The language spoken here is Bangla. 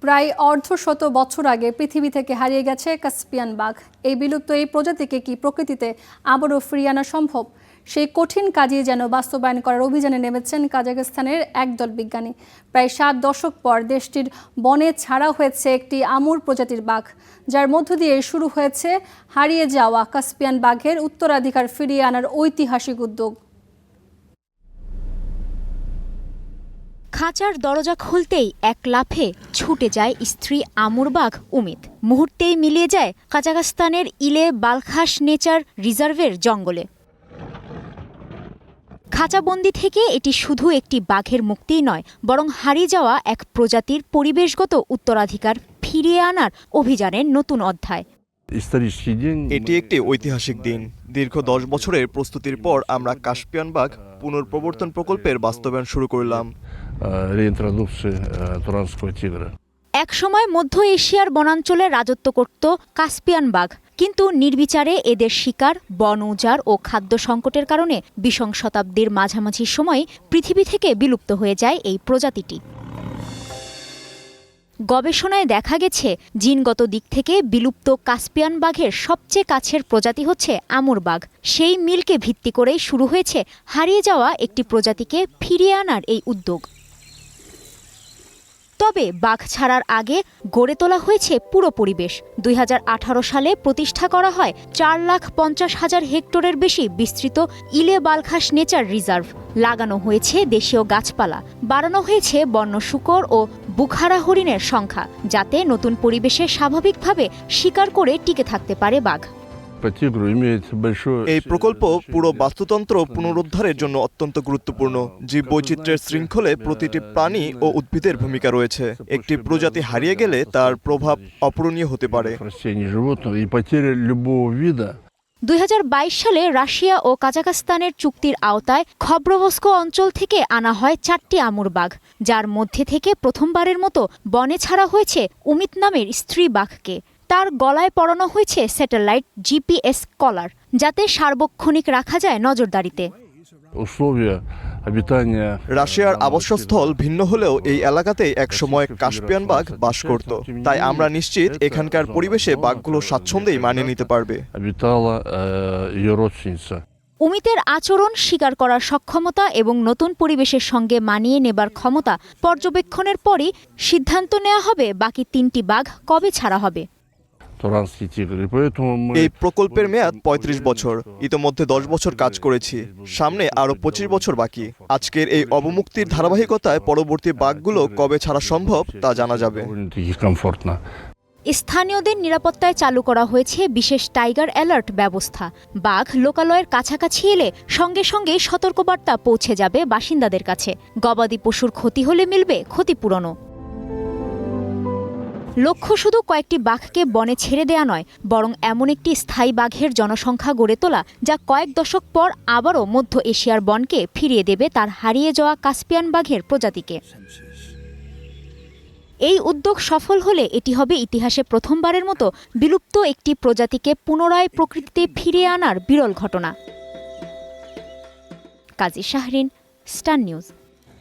প্রায় অর্ধশত বছর আগে পৃথিবী থেকে হারিয়ে গেছে কাস্পিয়ান বাঘ। এই বিলুপ্ত এই প্রজাতিকে কি প্রকৃতিতে আবারও ফিরিয়ে আনা সম্ভব? সেই কঠিন কাজই যেন বাস্তবায়ন করার অভিযানে নেমেছেন কাজাখস্তানের একদল বিজ্ঞানী। প্রায় 7 দশক পর দেশটির বনে ছাড়া হয়েছে একটি আমুর প্রজাতির বাঘ, যার মধ্য দিয়ে শুরু হয়েছে হারিয়ে যাওয়া কাস্পিয়ান বাঘের উত্তরাধিকার ফিরিয়ে আনার ঐতিহাসিক উদ্যোগ। খাঁচার দরজা খুলতেই এক লাফে ছুটে যায় স্ত্রী আমুর বাঘ উমিত। মুহূর্তেই মিলিয়ে যায় কাজাখস্তানের ইলে বালখাস নেচার রিজার্ভের জঙ্গলে। খাঁচাবন্দি থেকে এটি শুধু একটি বাঘের মুক্তিই নয়, বরং হারিয়ে যাওয়া এক প্রজাতির পরিবেশগত উত্তরাধিকার ফিরিয়ে আনার অভিযানের নতুন অধ্যায়। এটি একটি ঐতিহাসিক দিন। দীর্ঘ 10 বছরের প্রস্তুতির পর আমরা কাস্পিয়ান বাঘ পুনর্প্রবর্তন প্রকল্পের বাস্তবায়ন শুরু করলাম। একসময় মধ্য এশিয়ার বনাঞ্চলে রাজত্ব করত কাস্পিয়ান বাঘ, কিন্তু নির্বিচারে এদের শিকার, বন উজাড় ও খাদ্য সংকটের কারণে 20 শতাব্দীর মাঝামাঝি সময়ে পৃথিবী থেকে বিলুপ্ত হয়ে যায় এই প্রজাতিটি। গবেষণায় দেখা গেছে জিনগত দিক থেকে বিলুপ্ত কাস্পিয়ান বাঘের সবচেয়ে কাছের প্রজাতি হচ্ছে আমুর বাঘ। সেই মিলকে ভিত্তি করেই শুরু হয়েছে হারিয়ে যাওয়া একটি প্রজাতিকে ফিরিয়ে আনার এই উদ্যোগ। তবে বাঘ ছাড়ার আগে গড়ে তোলা হয়েছে পুরো পরিবেশ। 2018 সালে প্রতিষ্ঠা করা হয় 4,50,000 হেক্টরের বেশি বিস্তৃত ইলে বালখাস নেচার রিজার্ভ। লাগানো হয়েছে দেশীয় গাছপালা, বাড়ানো হয়েছে বন্য শূকর ও বুখারা হরিণের সংখ্যা, যাতে নতুন পরিবেশে স্বাভাবিকভাবে শিকার করে টিকে থাকতে পারে বাঘ। এই প্রকল্প পুরো বাস্তুতন্ত্র পুনরুদ্ধারের জন্য অত্যন্ত গুরুত্বপূর্ণ। জীববৈচিত্র্যের শৃঙ্খলে প্রতিটি প্রাণী ও উদ্ভিদের ভূমিকা রয়েছে। একটি প্রজাতি হারিয়ে গেলে তার প্রভাব অপূরণীয় হতে পারে। 2022 সালে রাশিয়া ও কাজাখস্তানের চুক্তির আওতায় খব্রবস্কো অঞ্চল থেকে আনা হয় 4টি আমুর বাঘ, যার মধ্যে থেকে প্রথমবারের মতো বনে ছাড়া হয়েছে উমিত নামের স্ত্রী বাঘকে। তার গলায় পরানো হয়েছে স্যাটেলাইট GPS কলার, যাতে সার্বক্ষণিক রাখা যায় নজরদারিতে। রাশিয়ার আবাসস্থল ভিন্ন হলেও এই এলাকাতে একসময় কাস্পিয়ান বাঘ বাস করত, তাই আমরা নিশ্চিত এখানকার পরিবেশে বাঘগুলো স্বাচ্ছন্দ্যেই মানিয়ে নিতে পারবে। উমিতের আচরণ, শিকার করার সক্ষমতা এবং নতুন পরিবেশের সঙ্গে মানিয়ে নেবার ক্ষমতা পর্যবেক্ষণের পরই সিদ্ধান্ত নেওয়া হবে বাকি 3টি বাঘ কবে ছাড়া হবে। এই প্রকল্পের মেয়াদ 35 বছর। ইতোমধ্যে 10 বছর কাজ করেছি, সামনে আরো 25 বছর বাকি। আজকের এই অবমুক্তির ধারাবাহিকতায় পরবর্তী বাঘগুলো কবে ছাড়া সম্ভব তা জানা যাবে। স্থানীয়দের নিরাপত্তায় চালু করা হয়েছে বিশেষ টাইগার অ্যালার্ট ব্যবস্থা। বাঘ লোকালয়ের কাছাকাছি এলে সঙ্গে সঙ্গে সতর্কবার্তা পৌঁছে যাবে বাসিন্দাদের কাছে। গবাদি পশুর ক্ষতি হলে মিলবে ক্ষতিপূরণও। লক্ষ্য শুধু কয়েকটি বাঘকে বনে ছেড়ে দেয়া নয়, বরং এমন একটি স্থায়ী বাঘের জনসংখ্যা গড়ে তোলা যা কয়েক দশক পর আবারও মধ্য এশিয়ার বনকে ফিরিয়ে দেবে তার হারিয়ে যাওয়া কাস্পিয়ান বাঘের প্রজাতিকে। এই উদ্যোগ সফল হলে এটি হবে ইতিহাসে প্রথমবারের মতো বিলুপ্ত একটি প্রজাতিকে পুনরায় প্রকৃতিতে ফিরিয়ে আনার বিরল ঘটনা। কাজী শাহরিন, স্টার নিউজ।